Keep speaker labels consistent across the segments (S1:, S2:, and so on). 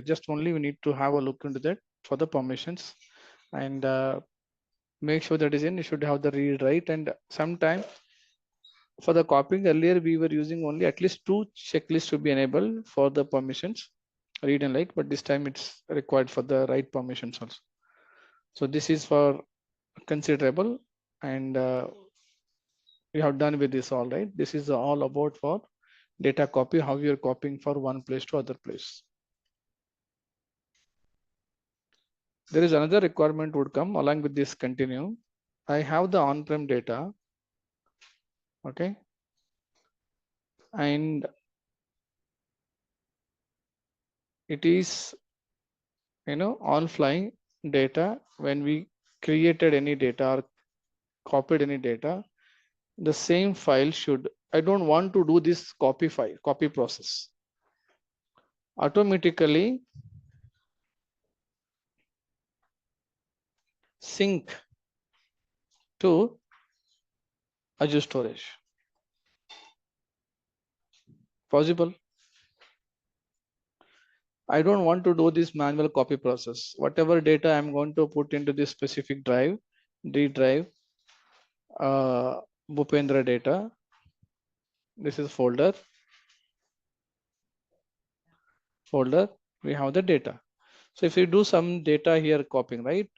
S1: Just only we need to have a look into that for the permissions, and make sure that is in. You should have the read write, and sometime for the copying earlier we were using only at least 2 checklists to be enabled for the permissions, read and write, but this time it's required for the write permissions also. So this is for considerable, and we have done with this all right. This is all about for data copy, how you're copying for one place to other place. There is another requirement would come along with this continue. I have the on-prem data, okay, and it is, you know, on flying data. When we created any data or copied any data, the same file should, I don't want to do this copy process. Automatically sync to Azure storage. Possible? I don't want to do this manual copy process. Whatever data I'm going to put into this specific drive, D drive, Bhupendra data, this is folder, we have the data. So if you do some data here copying, right?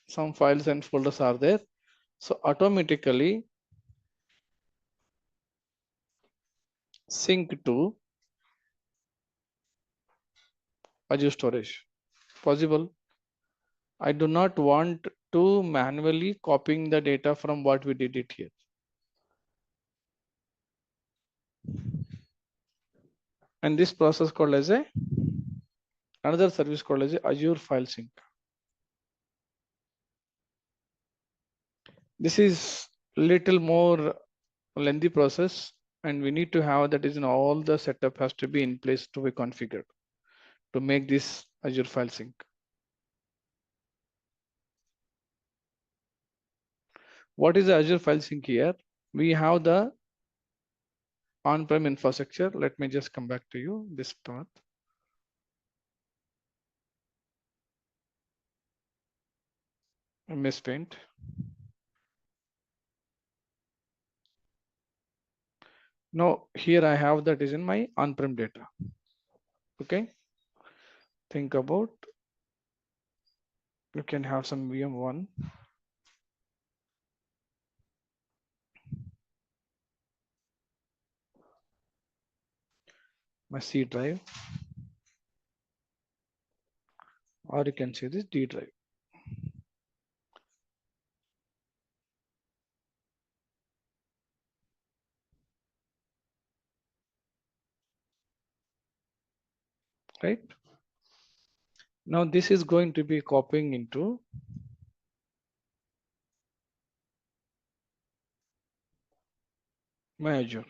S1: Some files and folders are there. So automatically sync to Azure storage. Possible? I do not want to manually copying the data from what we did it here. And this process called as another service called as Azure file sync. This is little more lengthy process, and we need to have that is in all the setup has to be in place to be configured to make this Azure file sync. What is the Azure file sync here? We have the on-prem infrastructure. Let me just come back to you this path. MS Paint. Now here I have that is in my on-prem data. Okay. Think about, you can have some VM1. My C drive, or you can say this D drive. Right. Now this is going to be copying into my Azure.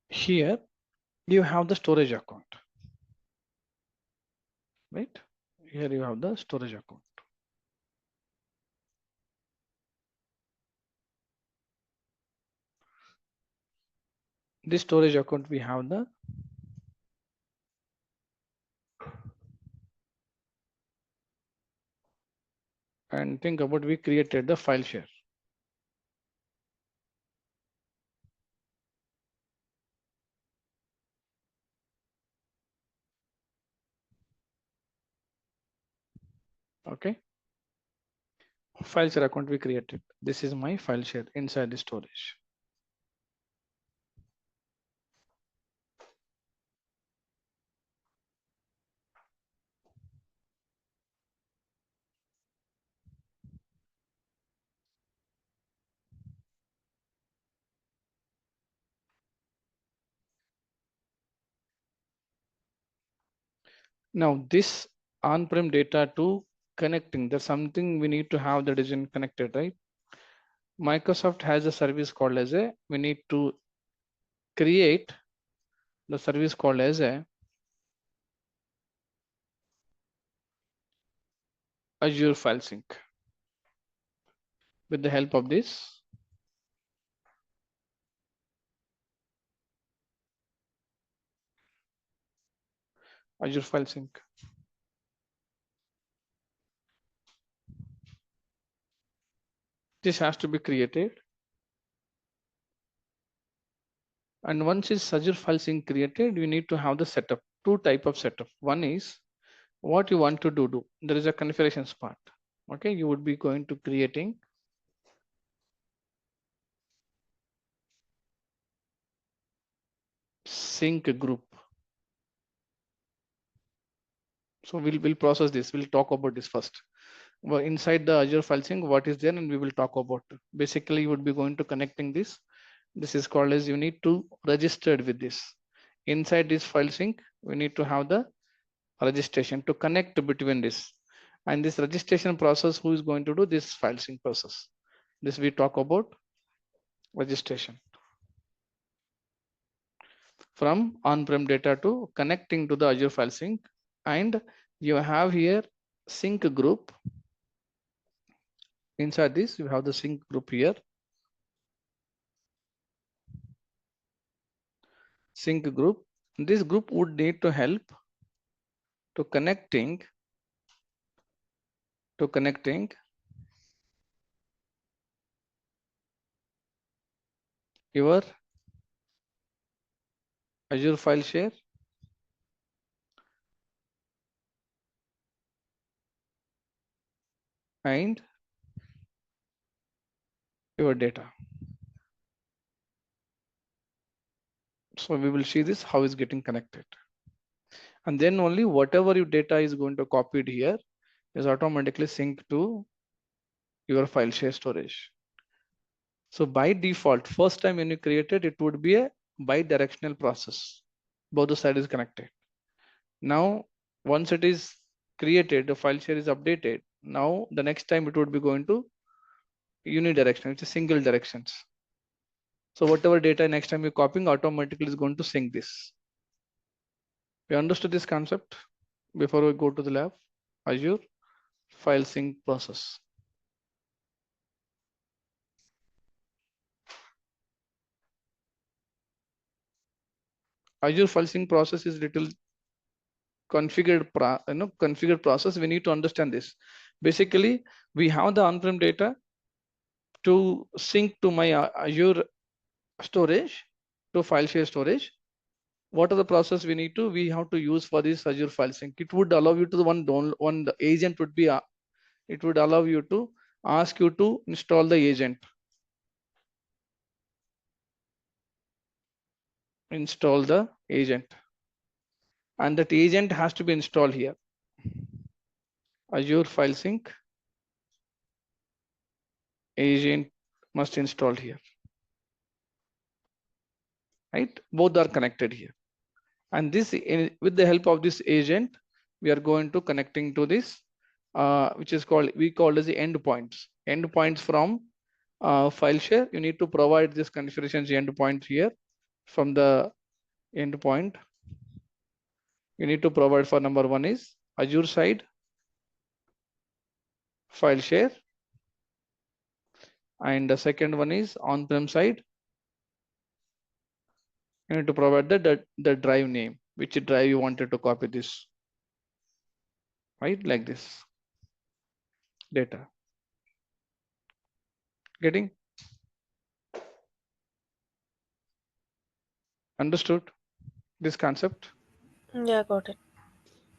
S1: Here you have the storage account, right? Here you have the storage account. This storage account we have the and think about we created the file share. Okay. File share account we created. This is my file share inside the storage. Now this on-prem data to connecting, there's something we need to have that is in connected, right? Microsoft has a service called as we need to create the service called as Azure file sync. With the help of this Azure file sync. This has to be created. And once this Azure file sync created, you need to have the setup, two type of setup. One is what you want to do. There is a configurations part. Okay, you would be going to creating sync group. So we'll process this. We'll talk about this first. Well, inside the Azure file sync, what is there, and we will talk about. Basically, you would be going to connecting this. This is called as you need to registered with this. Inside this file sync, we need to have the registration to connect between this. And this registration process, who is going to do this file sync process? This we talk about registration. From on-prem data to connecting to the Azure file sync. And you have here sync group. Inside this, you have the sync group here. Sync group. This group would need to help to connecting your Azure file share and your data. So we will see this how is getting connected. And then only whatever your data is going to copied here is automatically synced to your file share storage. So by default, first time when you created, it would be a bi-directional process. Both the side is connected. Now, once it is created, the file share is updated. Now, the next time it would be going to unidirectional, it's a single directions. So whatever data next time you're copying automatically is going to sync this. We understood this concept before we go to the lab. Azure file sync process. Azure file sync process is little configured process. We need to understand this. Basically, we have the on-prem data to sync to my Azure storage to file share storage. What are the process we have to use for this Azure file sync? It would allow you to the agent would be it would allow you to ask you to install the agent. Install the agent. And that agent has to be installed here. Azure file sync agent must install here. Right? Both are connected here. And this with the help of this agent, we are going to connecting to this, which is called, we call as the endpoints. Endpoints from file share. You need to provide this configurations endpoint here from the endpoint. You need to provide for number one is Azure side file share. And the second one is on-prem side. You need to provide the drive name, which drive you wanted to copy this, right? Like this data. Getting understood this concept?
S2: Yeah, got it.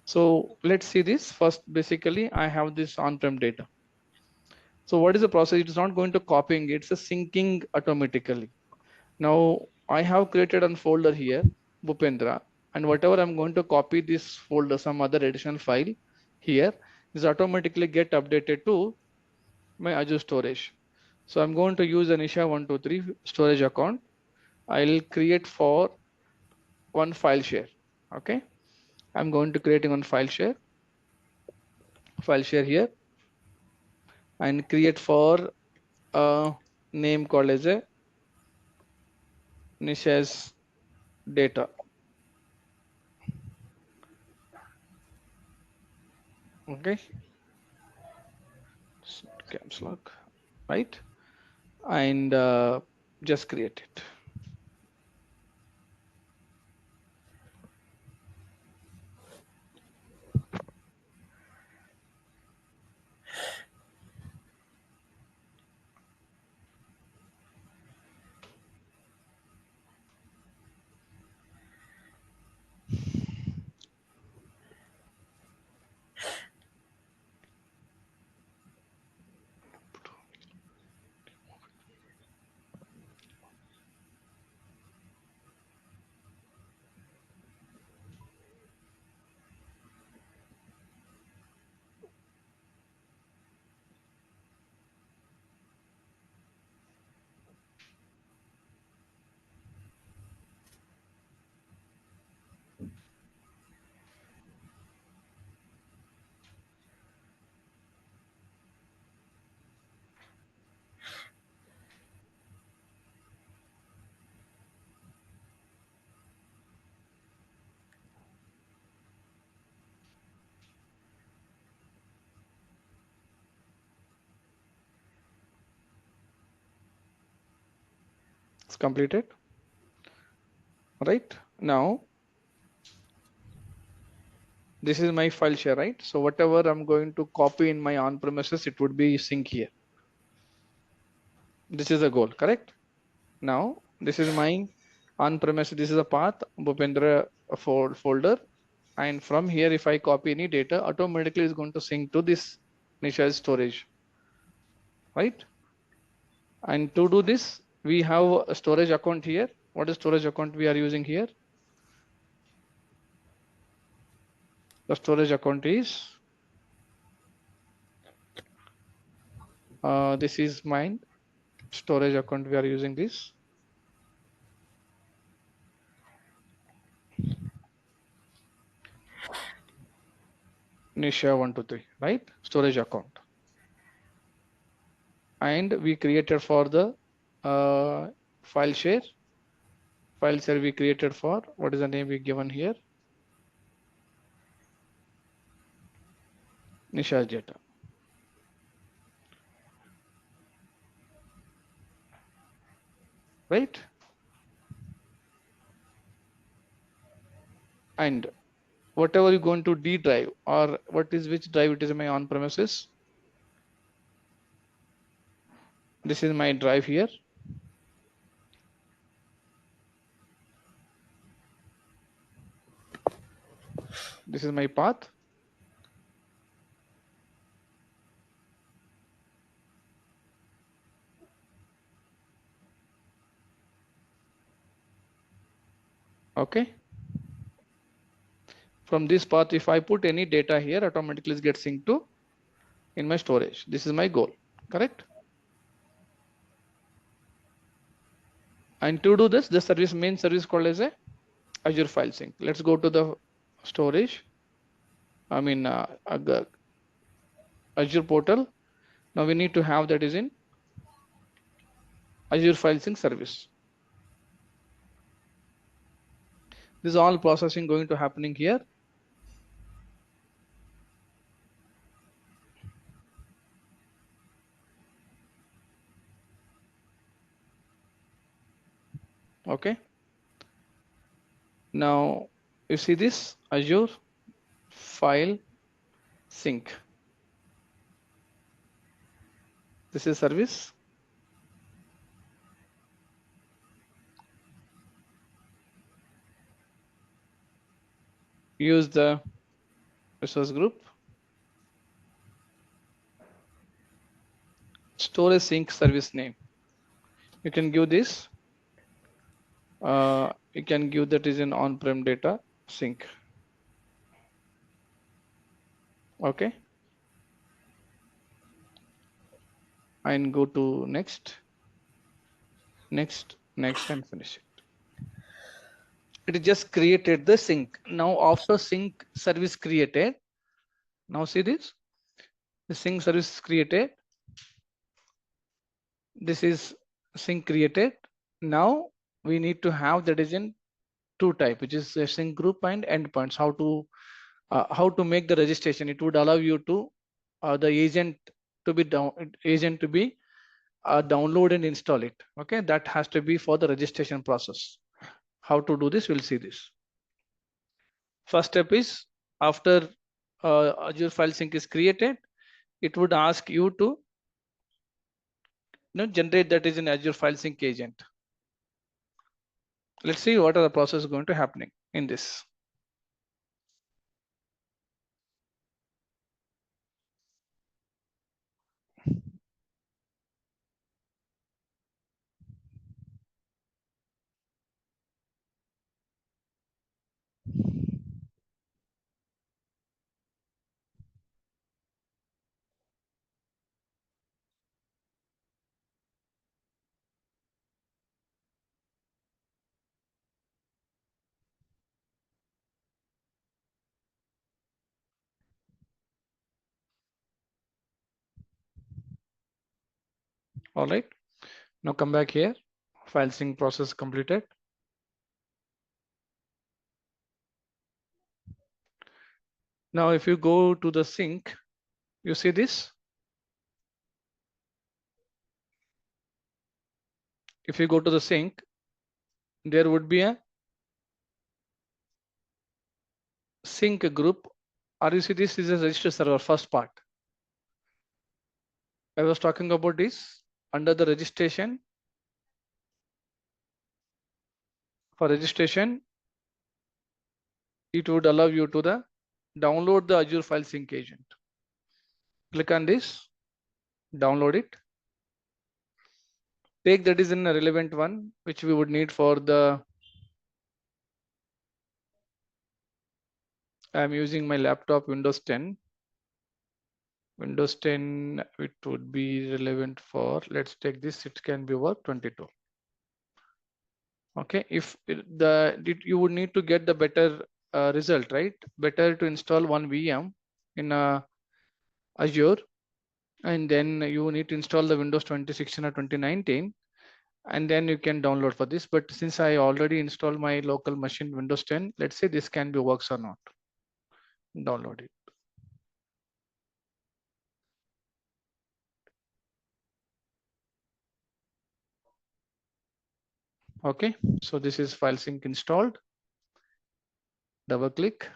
S1: So let's see this first. Basically, I have this on-prem data. So what is the process? It is not going to copying, it's a syncing automatically. Now I have created a folder here, Bhupendra, and whatever I'm going to copy this folder, some other additional file here is automatically get updated to my Azure storage. So I'm going to use an Isha123 storage account. I'll create for one file share. Okay. I'm going to creating one file share here and create for a name called as a Nisha's data. Okay. caps lock, right? And just create it. It's completed. Right now, this is my file share, right? So whatever I'm going to copy in my on-premises, it would be sync here. This is the goal, correct? Now, this is my on-premise. This is a path, Bhupendra folder. And from here, if I copy any data, automatically is going to sync to this Nisha's storage, right? And to do this, we have a storage account here. What is storage account we are using here? The storage account is, this is mine. Storage account, we are using this. Nisha123, right? Storage account. And we created for the file share. File share we created for, what is the name we given here? Nisha's data. Right? And whatever you go into D drive, or what is which drive it is in my on premises. This is my drive here. This is my path. Okay. From this path, if I put any data here, automatically it gets synced to in my storage. This is my goal, correct? And to do this, the service main service called as a Azure file sync. Let's go to the storage. I mean, Azure portal. Now we need to have that is in Azure file sync service. This is all processing going to happening here. Okay. Now you see this Azure file sync. This is service. Use the resource group. Storage sync service name. You can give this. You can give that is an on-prem data sync. Okay. And go to next, next, next, and finish it. It just created the sync. Now after sync service created, now see this, the sync service created. This is sync created. Now we need to have that is in two type, which is a sync group and endpoints. How to make the registration. It would allow you to the agent to be agent to be download and install it. Okay, that has to be for the registration process. How to do this? We'll see this. First step is after Azure file sync is created, it would ask you to generate that is an Azure file sync agent. Let's see what are the process going to happening in this. All right, now come back here. File sync process completed. Now, if you go to the sync, you see this. If you go to the sync, there would be a sync group. Or you see this is a register server first part. I was talking about this under the registration. For registration, it would allow you to download the Azure file sync agent. Click on this, download it. Take that is in a relevant one, which we would need for the, I'm using my laptop Windows 10. Windows 10, it would be relevant for, let's take this, it can be over 22. Okay, if you would need to get the better result, right? Better to install one VM in Azure, and then you need to install the Windows 2016 or 2019, and then you can download for this. But since I already installed my local machine Windows 10, let's say this can be works or not. Download it. Okay, so this is file sync installed. Double click.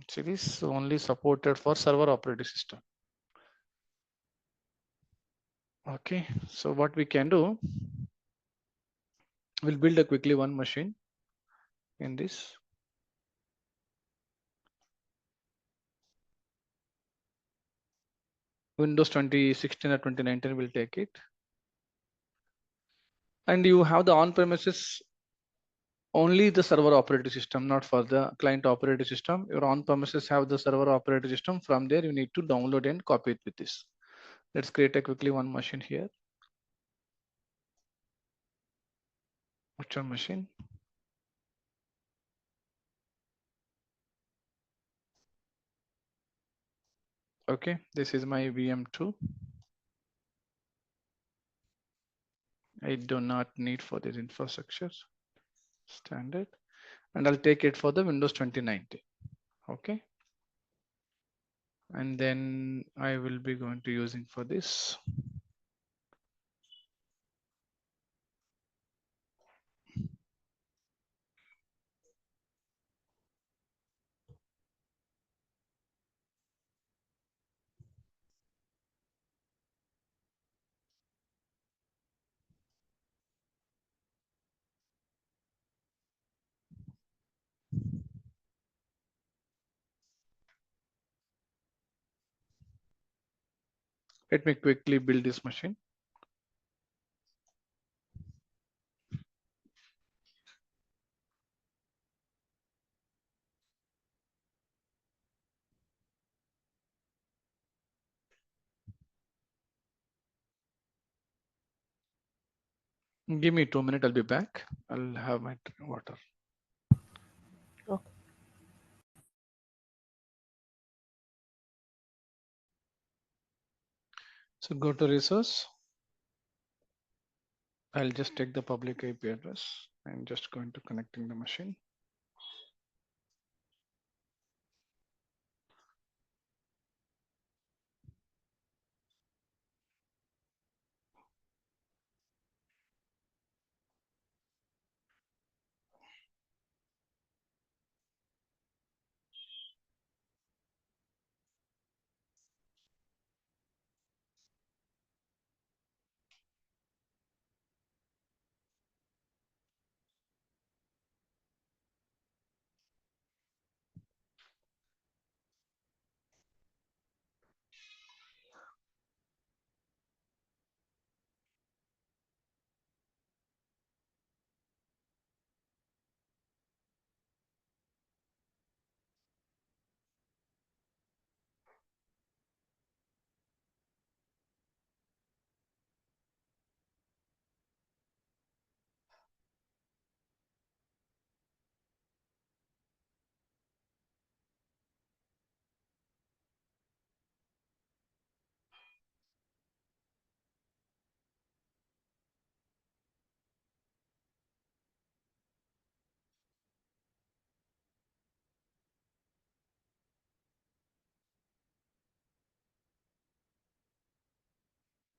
S1: So this only supported for server operating system. Okay, so what we can do, we'll build a quickly one machine in this. Windows 2016 or 2019 will take it. And you have the on-premises only the server operating system, not for the client operating system. Your on-premises have the server operating system. From there, you need to download and copy it with this. Let's create a quickly one machine here. Virtual machine. Okay, this is my VM2. I do not need for this infrastructure standard, and I'll take it for the Windows 2019. Okay, and then I will be going to using for this. Let me quickly build this machine. Give me 2 minutes, I'll be back. I'll have my water.
S2: Okay.
S1: So go to resource, I'll just take the public IP address and just going to connecting the machine.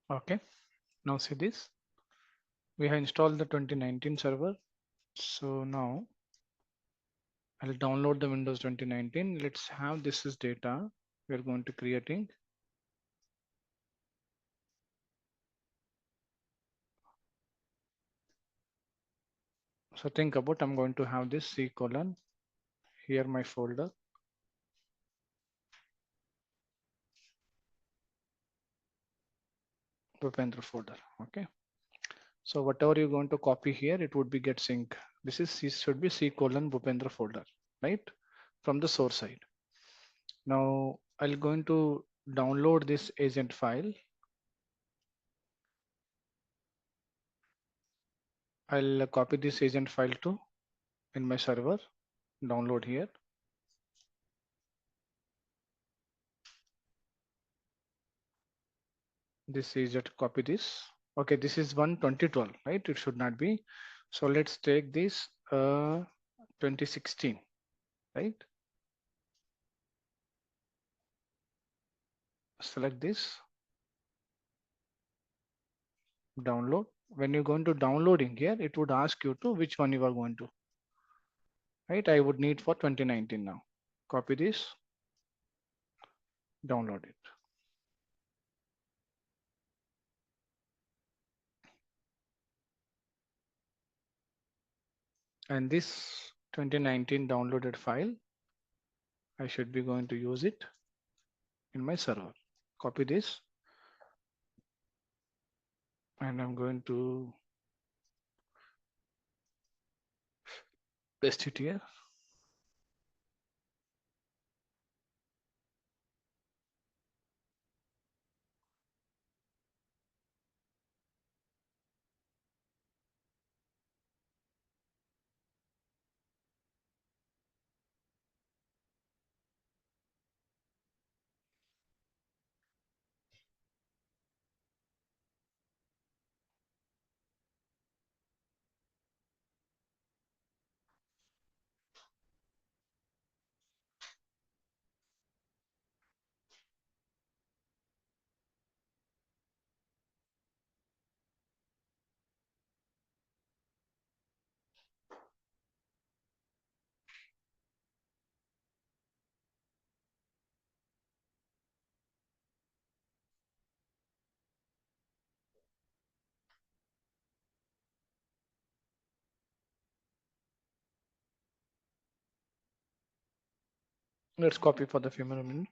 S1: Okay, now see this. We have installed the 2019 server. So now I'll download the Windows 2019. Let's have this is data. We're going to creating. So think about I'm going to have this C colon here my folder. Bhupendra folder. Okay. So whatever you're going to copy here, it would be get sync. This is C, should be C colon Bhupendra folder, right? From the source side. Now I'll going to download this agent file. I'll copy this agent file to in my server, download here. This is just copy this. Okay, this is one 2012, right? It should not be. So let's take this 2016, right? Select this, download. When you're going to downloading here, it would ask you to which one you are going to, right? I would need for 2019 now. Copy this, download it. And this 2019 downloaded file, I should be going to use it in my server. Copy this. And I'm going to paste it here. Let's copy for the few more minutes.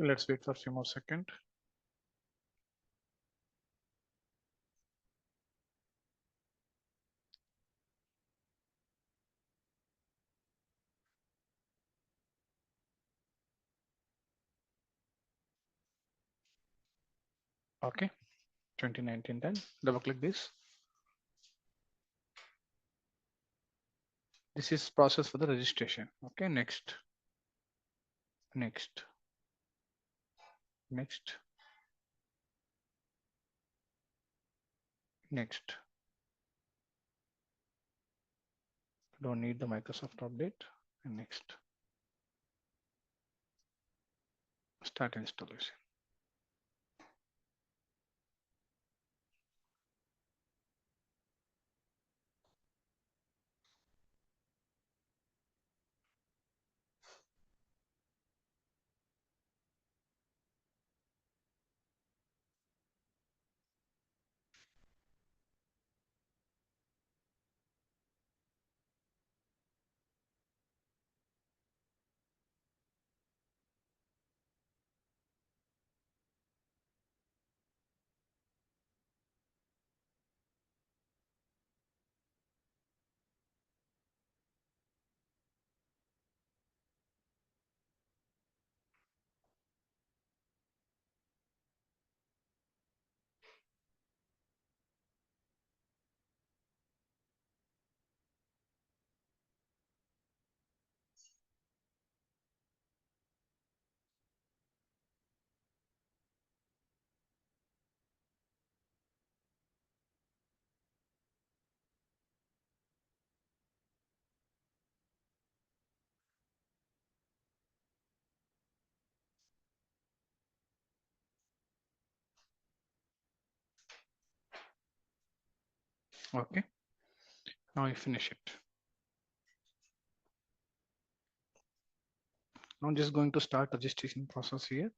S1: Let's wait for a few more seconds. Okay, 2019 done. Double click this. This is process for the registration. Okay, next, next, next, next. Don't need the Microsoft update. And next, start installation. Okay, now you finish it. Now I'm just going to start registration process here.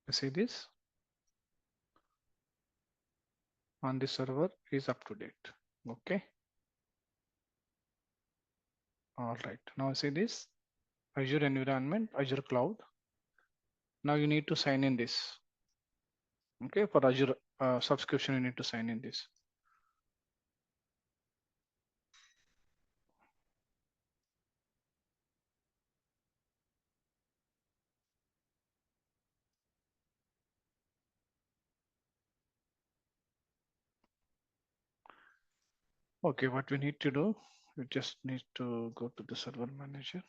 S1: You see this on the server is up to date. Okay. All right. Now see this Azure environment, Azure cloud. Now you need to sign in this. Okay. For Azure subscription, you need to sign in this. Okay. What we need to do, we just need to go to the server manager,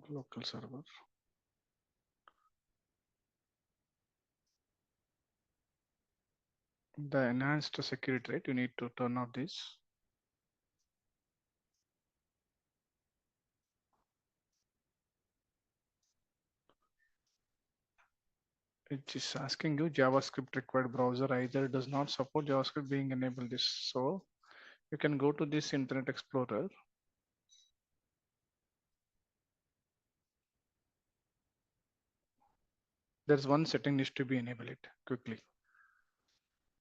S1: local server. The enhanced security, right? You need to turn off this. It is asking you JavaScript required browser either does not support JavaScript being enabled this. So you can go to this Internet Explorer. There's one setting needs to be enabled it quickly.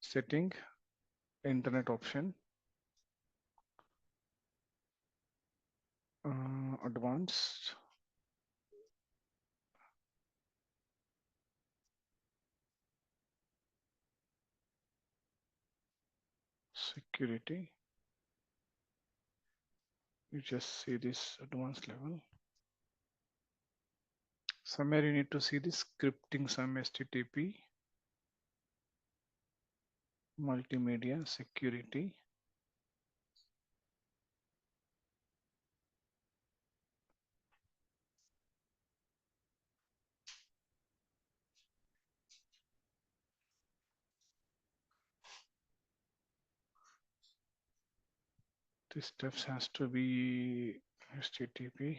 S1: Setting, internet option, advanced, security. You just see this advanced level. Somewhere you need to see this scripting, some HTTP, multimedia, security. This steps has to be HTTP.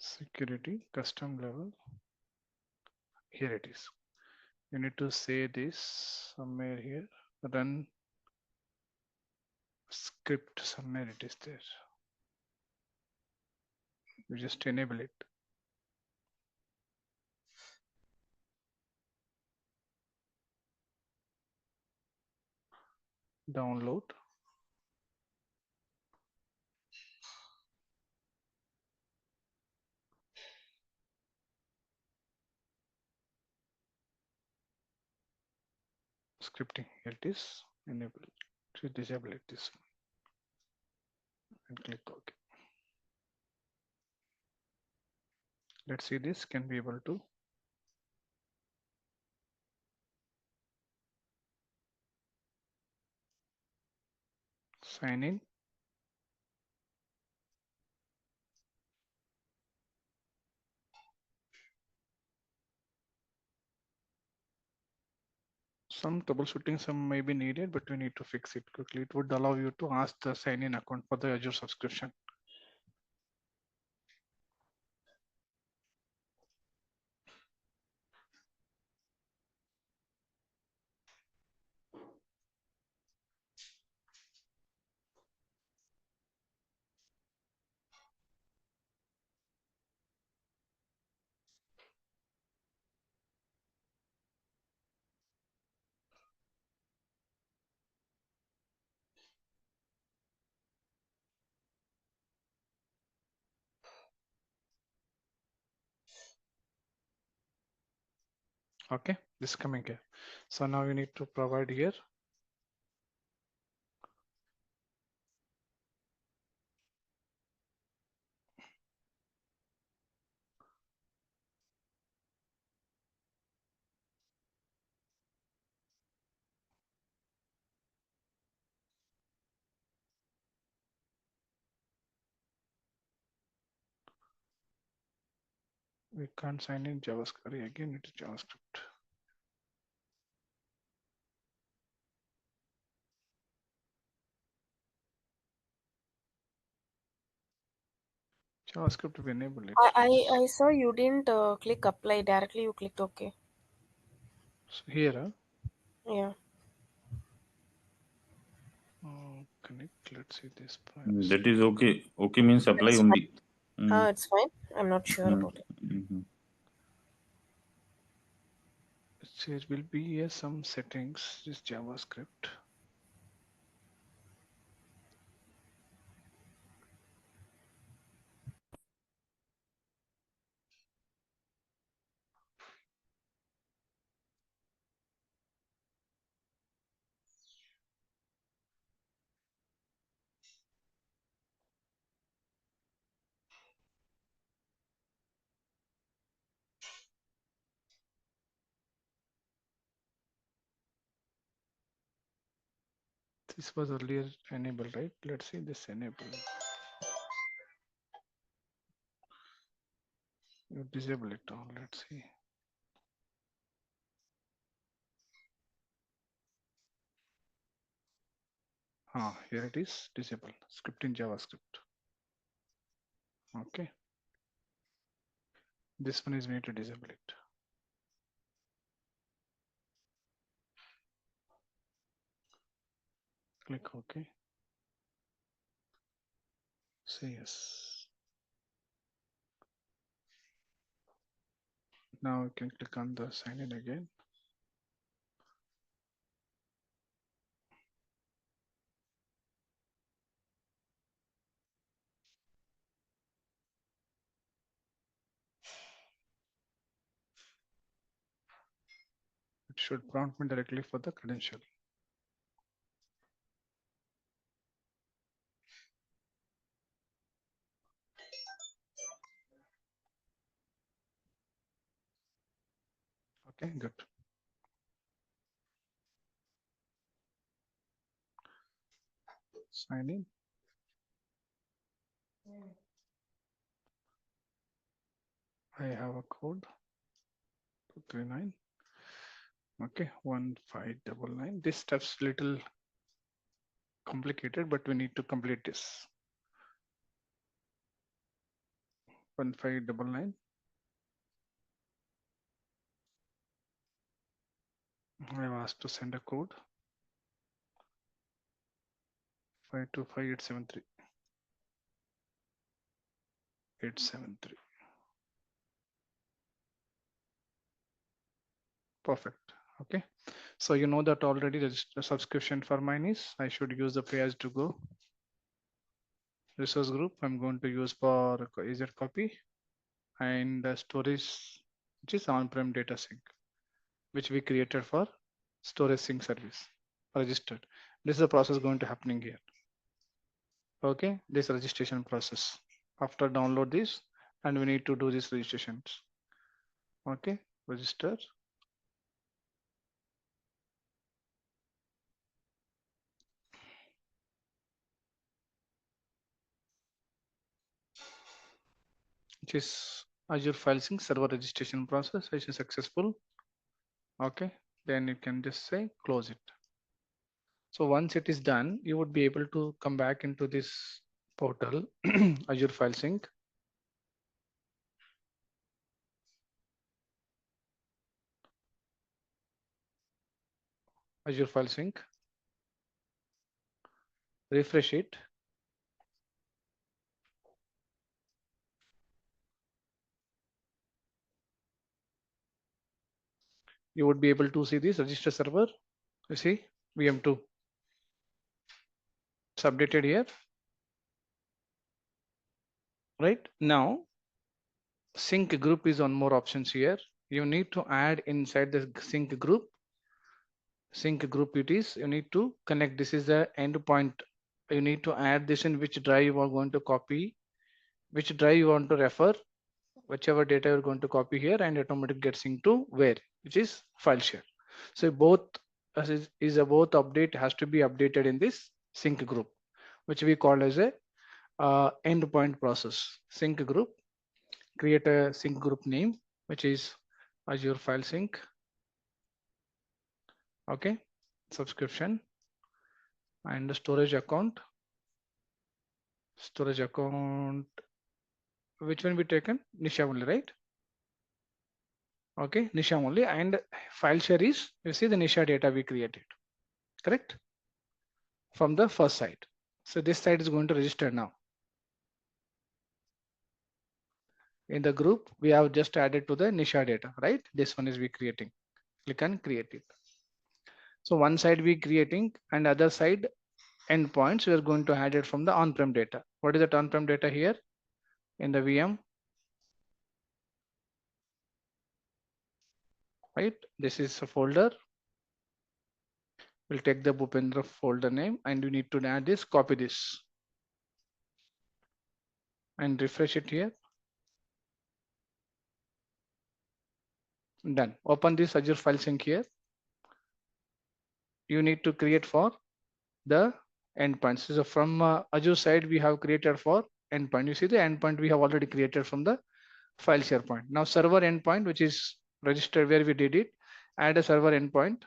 S1: Security, custom level. Here it is. You need to say this somewhere here. Run script, somewhere it is there. You just enable it. download. Scripting, here it is. Enable to disable it this one and click OK. Let's see this can be able to sign in. Some troubleshooting, some may be needed, but we need to fix it quickly. It would allow you to ask the sign in account for the Azure subscription. Okay, this is coming here. So now you need to provide here we can't sign in JavaScript again. It is JavaScript. JavaScript to enable it.
S2: I saw you didn't click apply directly. You clicked OK.
S1: So here,
S2: Yeah.
S1: connect. Let's see this privacy.
S3: That is okay. Okay means apply
S2: It's fine.
S3: only. Mm.
S2: It's fine. I'm not sure
S3: Mm.
S2: about it.
S3: Mhm.
S1: There will be some settings. This JavaScript. This was earlier enabled, right? Let's see this enable. You disable it all. Let's see. Here it is. Disable script in JavaScript. Okay. This one is we need to disable it. Click OK. Say yes. Now you can click on the sign in again. It should prompt me directly for the credential. Okay, good. Sign in. I have a code 239. Okay, 1599. This step's little complicated, but we need to complete this. 1599. I have asked to send a code 525873873. 873. Perfect. Okay. So you know that already the subscription for mine is, I should use the pay as to go resource group. I'm going to use for Azure copy and storage, which is on-prem data sync, which we created for storage sync service registered. This is the process going to happening here. Okay, this registration process. After download this, and we need to do this registrations. Okay, register. Which is Azure file sync server registration process, which is successful. Okay, then you can just say close it. So once it is done, you would be able to come back into this portal, Azure file sync. Azure file sync, refresh it. You would be able to see this register server. You see VM2. It's updated here. Right now, sync group is on more options here. You need to add inside the sync group. Sync group it is. You need to connect. This is the endpoint. You need to add this in which drive you are going to copy, which drive you want to refer, whichever data you're going to copy here, and automatically gets into where, which is file share. So both is a both update has to be updated in this sync group, which we call as a endpoint process. Sync group, create a sync group name, which is Azure file sync. Okay, subscription and the storage account. Storage account, which one we taken? Nisha only, right? Okay, Nisha only, and file share is, you see the Nisha data we created, correct? From the first site. So this site is going to register now. In the group, we have just added to the Nisha data, right? This one is we creating. Click on create it. So one side we creating and other side endpoints, we are going to add it from the on-prem data. What is that on-prem data here? In the VM, right? This is a folder. We'll take the Bhupendra folder name and you need to add this, copy this and refresh it here. Done. Open this Azure file sync here. You need to create for the endpoints. So from Azure side, we have created for endpoint. You see the endpoint we have already created from the file share point. Now server endpoint, which is registered where we did it, add a server endpoint.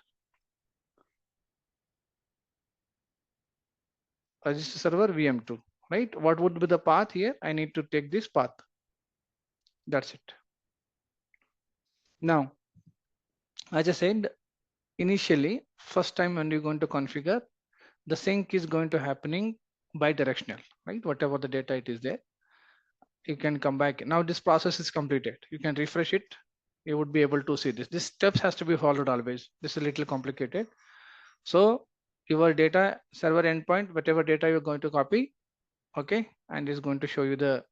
S1: Register server VM2, right? What would be the path here? I need to take this path. That's it. Now, as I said, initially, first time when you're going to configure, the sync is going to happening bi-directional, right? Whatever the data it is there, you can come back. Now this process is completed. You can refresh it. You would be able to see this. This steps has to be followed always. This is a little complicated. So your data server endpoint, whatever data you're going to copy, okay, and is going to show you the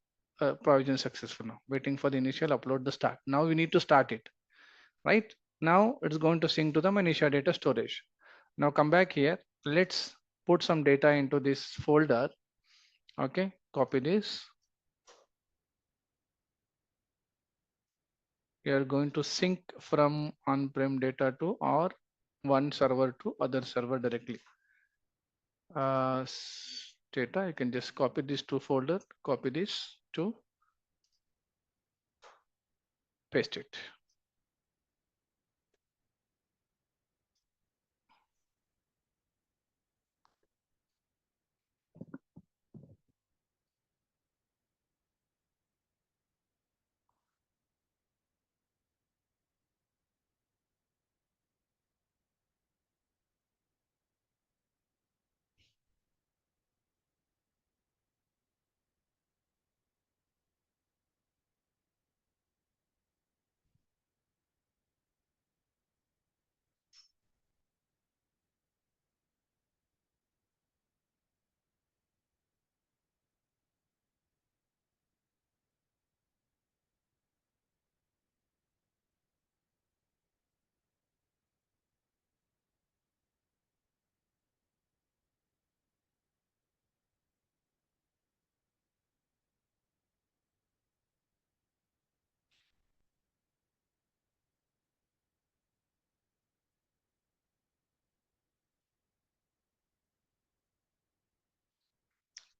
S1: provision successful now. Waiting for the initial upload the start. Now we need to start it, right? Now it's going to sync to the Manisha data storage. Now come back here. Let's put some data into this folder. Okay, copy this. We are going to sync from on-prem data to or one server to other server directly. Data, you can just copy this to folder, copy this to paste it.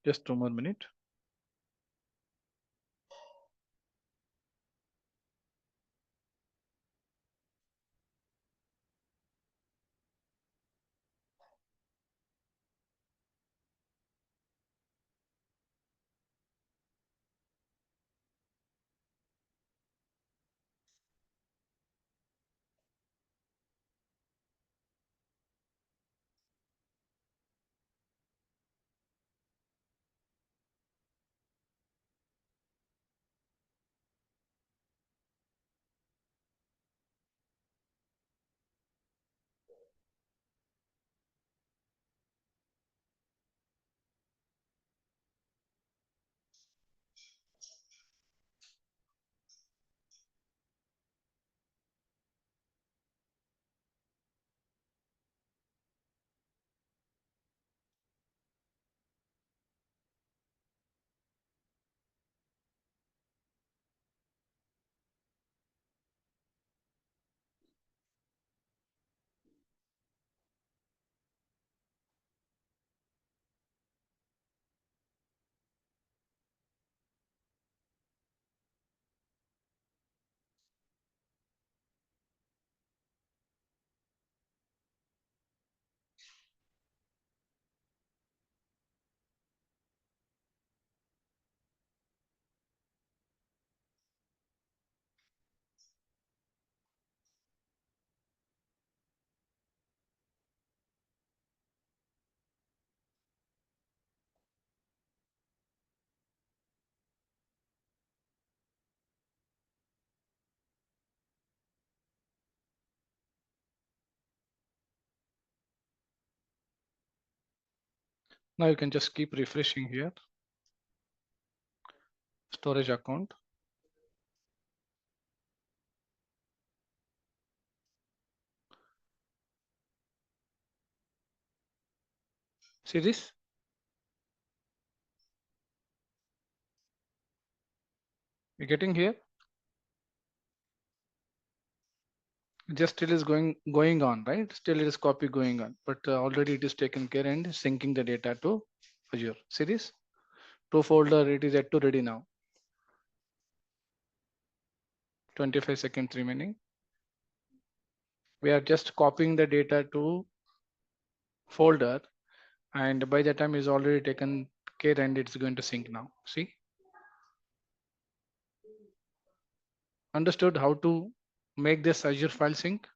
S1: Just 2 more minutes. Now you can just keep refreshing here. Storage account. See this? You're getting here? Just still is going on, right? Still it is copy going on, but already it is taken care and syncing the data to Azure. See this? To folder, it is yet to ready now. 25 seconds remaining. We are just copying the data to folder, and by the time is already taken care and it's going to sync now. See? Understood how to make this Azure file sync?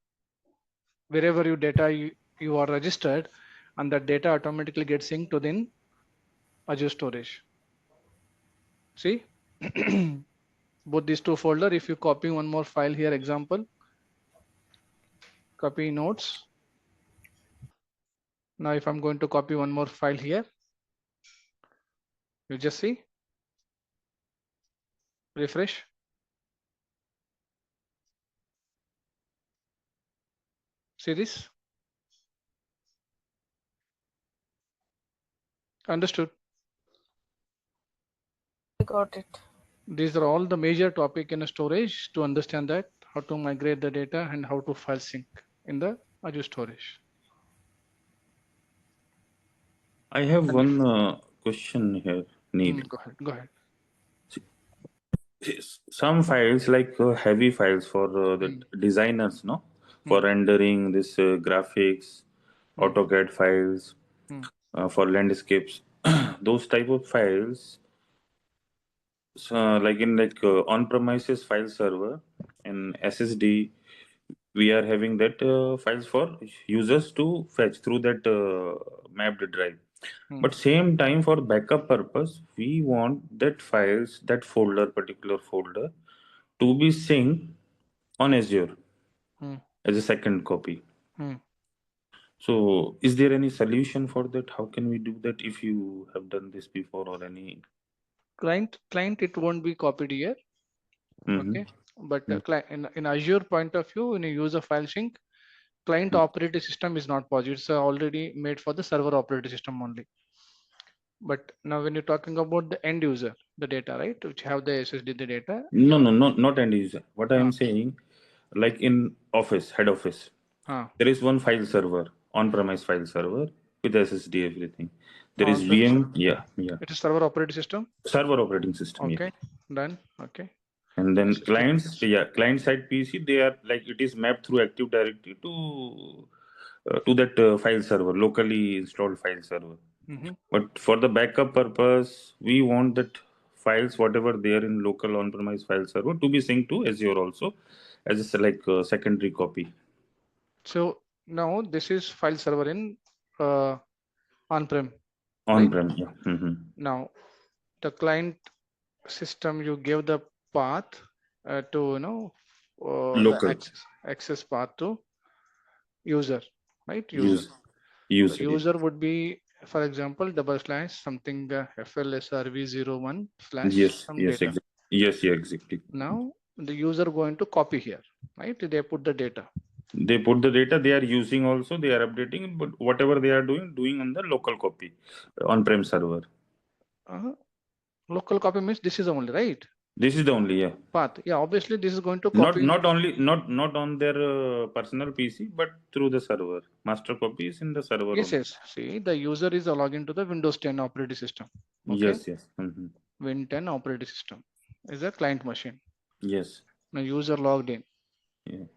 S1: Wherever your data you are registered, and that data automatically gets synced to the Azure storage. See? Both these two folder, if you copy one more file here, example, copy notes. Now if I'm going to copy one more file here, you just see, refresh. See this? Understood?
S2: I got it.
S1: These are all the major topic in a storage to understand that how to migrate the data and how to file sync in the Azure storage.
S3: I have
S1: And
S3: one question here, Neil.
S1: go ahead. Go ahead.
S3: Some files, like heavy files for the designers, no, for rendering this graphics, AutoCAD files, for landscapes, those type of files, like in on-premises file server and SSD, we are having that files for users to fetch through that mapped drive. But same time, for backup purpose, we want that files, that folder, particular folder, to be synced on Azure as a second copy. So is there any solution for that? How can we do that if you have done this before, or any
S1: Client, it won't be copied here. Okay. But in Azure point of view, when you use a file sync, client operating system is not possible. It's already made for the server operating system only. But now when you're talking about the end user, the data, right, which have the SSD, the data.
S3: No, not end user. What I am saying, like in office, head office, there is one file server, on-premise file server. with SSD everything. There is
S1: On-prem.
S3: VM. Yeah.
S1: It is server operating system.
S3: Server operating system. Yeah.
S1: Okay, done. Okay.
S3: And then
S1: This is
S3: clients,
S1: techniques.
S3: client side PC, they are like it is mapped through Active Directory to that file server, locally installed file server.
S1: Mm-hmm.
S3: But for the backup purpose, we want that files, whatever they are in local on-premise file server, to be synced to Azure also as a secondary copy.
S1: So now this is file server in uh, on-prem, right?
S3: On-prem, yeah. Mm-hmm.
S1: Now the client system, you give the path to the
S3: Local
S1: access path to user, right? User.
S3: use
S1: So
S3: user.
S1: user would be, for example, / something FLSRV01 /
S3: Yes,
S1: some
S3: yes,
S1: data.
S3: exactly. Yes, yeah, exactly.
S1: Now the user going to copy here, right? They put the data.
S3: They put the data they are using also, they are updating, but whatever they are doing on the local copy, on-prem server.
S1: Local copy means this is only, right?
S3: This is the only, yeah.
S1: Path. Yeah, obviously this is going to
S3: Not
S1: copy.
S3: not only not on their personal PC, but through the server. Master copy is in the server
S1: Yes,
S3: only.
S1: yes. See, the user is logged into the Windows 10 operating system. Okay.
S3: Yes, yes. Mm-hmm.
S1: Win 10 operating system is a client machine.
S3: Yes.
S1: Now user logged in,
S3: Yeah.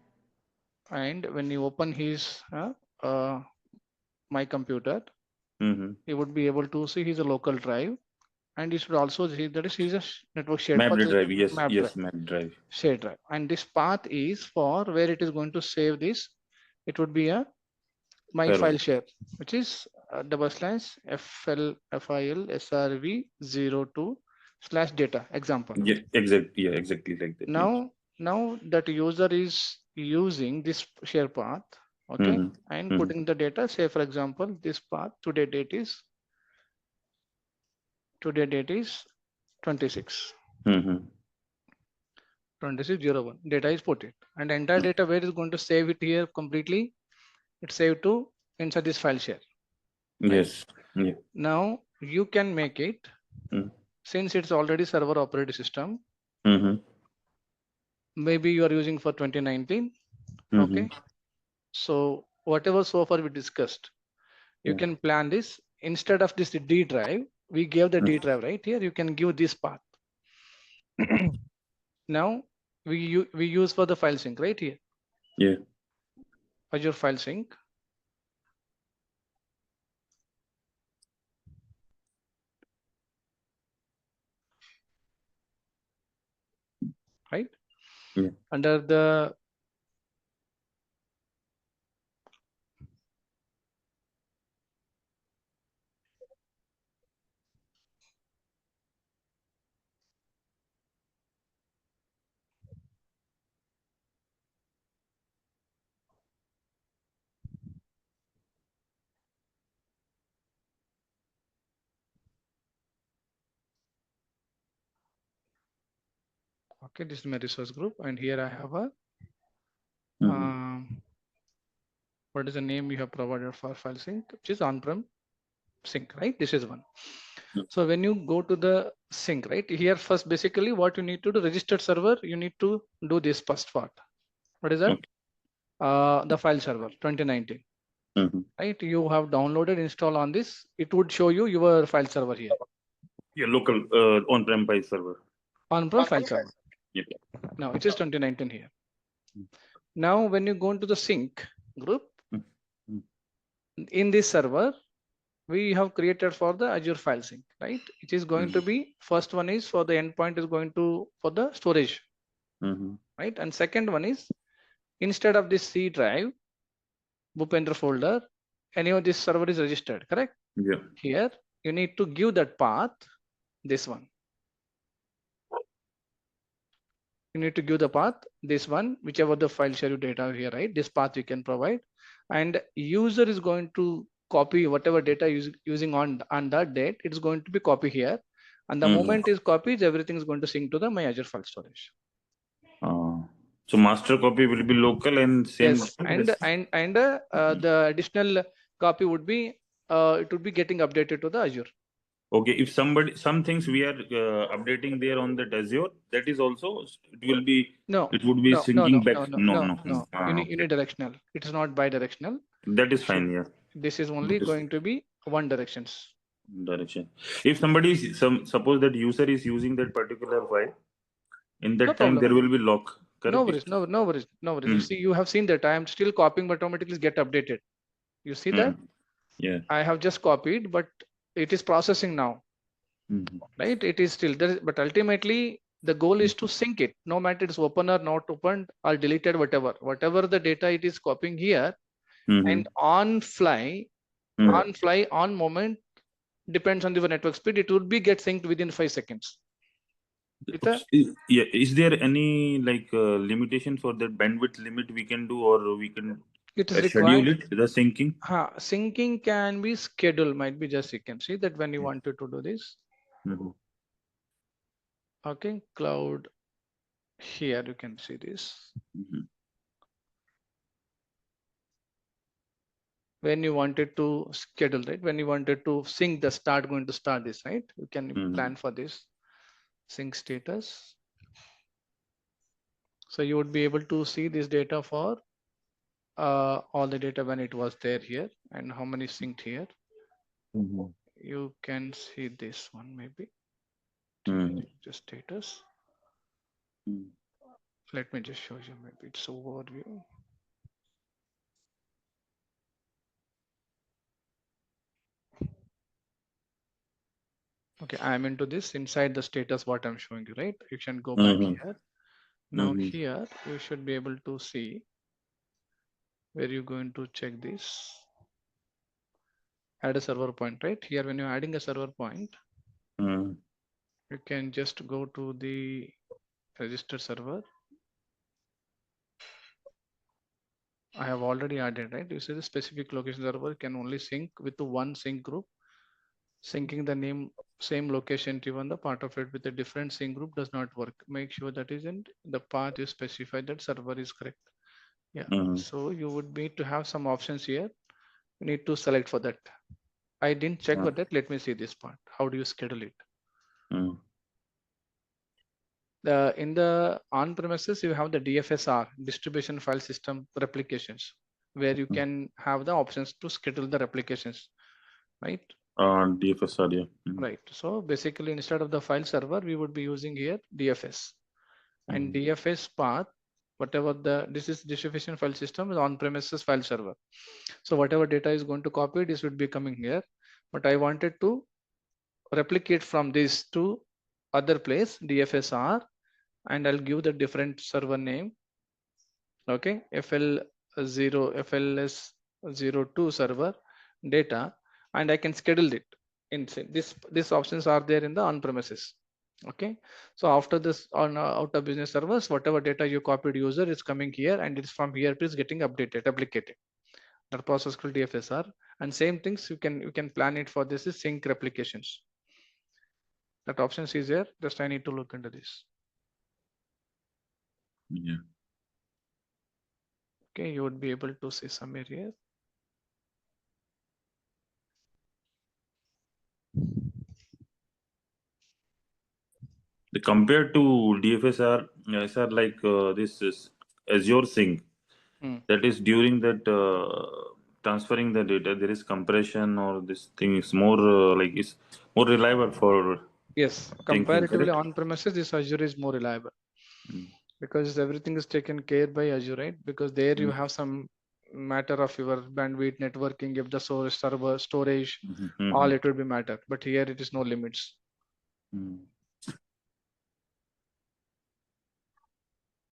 S1: and when you open his my computer,
S3: Mm-hmm.
S1: he would be able to see his local drive, and he should also see that is his network shared path,
S3: Mapped drive. Yes,
S1: map drive,
S3: yes, mapped drive.
S1: shared drive, and this path is for where it is going to save this. It would be a my
S3: Server.
S1: file share, which is /FLSRV02/data example.
S3: Yeah, exactly. Yeah, exactly like that. Yeah.
S1: Now that user is using this share path, okay,
S3: Mm-hmm.
S1: and
S3: Mm-hmm.
S1: putting the data, say for example, this path today date is 26.
S3: Mm-hmm.
S1: 2601 data is put it, and the entire data where is going to save it here completely. It's saved to inside this file share, right?
S3: Yes. Yeah.
S1: Now you can make it, since it's already server operating system.
S3: Mm-hmm.
S1: Maybe you are using for 2019.
S3: Mm-hmm.
S1: Okay. So whatever so far we discussed, you
S3: Yeah.
S1: can plan this instead of this D drive. We gave the D drive right here. You can give this path. Now we use for the file sync right here.
S3: Yeah.
S1: Azure file sync. Right.
S3: Yeah.
S1: Under the okay, this is my resource group, and here I have a what is the name you have provided for file sync, which is on-prem sync, right? This is one. So when you go to the sync, right here, first basically what you need to do, registered server, you need to do this first part. What is that? The file server 2019. Right? You have downloaded, install on this. It would show you your file server here.
S3: Yeah, local on-prem file server.
S1: On-prem file server.
S3: Yep.
S1: Now it is 2019 here. Now when you go into the sync group, in this server, we have created for the Azure file sync, right? It is going to be, first one is for the endpoint is going to for the storage, right? And second one is, instead of this C drive, Bhupendra folder, any of this server is registered, correct?
S3: Yeah.
S1: Here, you need to give that path, this one. You need to give the path, this one, whichever the file share you data here, right? This path you can provide. And user is going to copy whatever data using on that date, it's going to be copy here. And the moment is copied, everything is going to sync to the my Azure file storage.
S3: So master copy will be local and same.
S1: Yes, and the additional copy would be it would be getting updated to the Azure.
S3: Okay, if some things we are updating there on the Azure, that is also it will be.
S1: No,
S3: it would be syncing back.
S1: no. You need directional. It is not bi-directional.
S3: That is fine. Yeah.
S1: This is only going to be one directions.
S3: Direction. If somebody is, suppose that user is using that particular file, in
S1: No
S3: that time
S1: problem.
S3: there will be lock.
S1: No
S3: Correct?
S1: worries. No worries. No worries. You
S3: Mm.
S1: see, you have seen that I am still copying, but automatically get updated. You see that
S3: Yeah.
S1: I have just copied, but it is processing now, right? It is still there, but ultimately the goal is to sync it. No matter it's open or not opened or deleted, whatever the data it is copying here, and on fly, on moment, depends on the network speed. It would be get synced within 5 seconds.
S3: Yeah. Is there any like limitation for that bandwidth limit we can do, or we can
S1: It is
S3: schedule
S1: required.
S3: it, the syncing?
S1: Syncing can be scheduled, might be just you can see that when you wanted to do this. Okay, cloud here you can see this. When you wanted to schedule, right? When you wanted to sync the going to start this, right? You can plan for this sync status. So you would be able to see this data for all the data when it was there here and how many synced here. You can see this one maybe. Just status. Let me just show you, maybe it's overview. Okay, I'm into this inside the status what I'm showing you, right? You can go back here. Now here you should be able to see where you're going to check this. Add a server point, right? Here when you're adding a server point, you can just go to the register server. I have already added, right? You see the specific location server can only sync with the one sync group. Syncing the name same location even the part of it with a different sync group does not work. Make sure that isn't the path you specified that server is correct. Yeah. So you would need to have some options here. You need to select for that. I didn't check for that. Let me see this part. How do you schedule it? In the on-premises, you have the DFSR, distribution file system replications, where you can have the options to schedule the replications, right?
S3: DFSR, yeah.
S1: Right. So basically, instead of the file server, we would be using here DFS, and DFS path, whatever this is distribution file system is on-premises file server. So whatever data is going to copy, this would be coming here. But I wanted to replicate from this to other place, DFSR, and I'll give the different server name. Okay, FLS02 server data, and I can schedule it. In these options are there in the on-premises. Okay, so after this on out of business servers, whatever data you copied user is coming here, and it's from here it is getting updated, replicated. That process called DFSR, and same things you can plan it for this is sync replications. That option is there. Just I need to look into this.
S3: Yeah.
S1: Okay, you would be able to see some area.
S3: Compared to DFSR, SR like this is Azure Sync. That is during that transferring the data, there is compression or this thing is more like is more reliable for.
S1: Yes, comparatively on premises, this Azure is more reliable because everything is taken care by Azure, right? Because there you have some matter of your bandwidth, networking, if the source server storage, all it will be matter. But here it is no limits.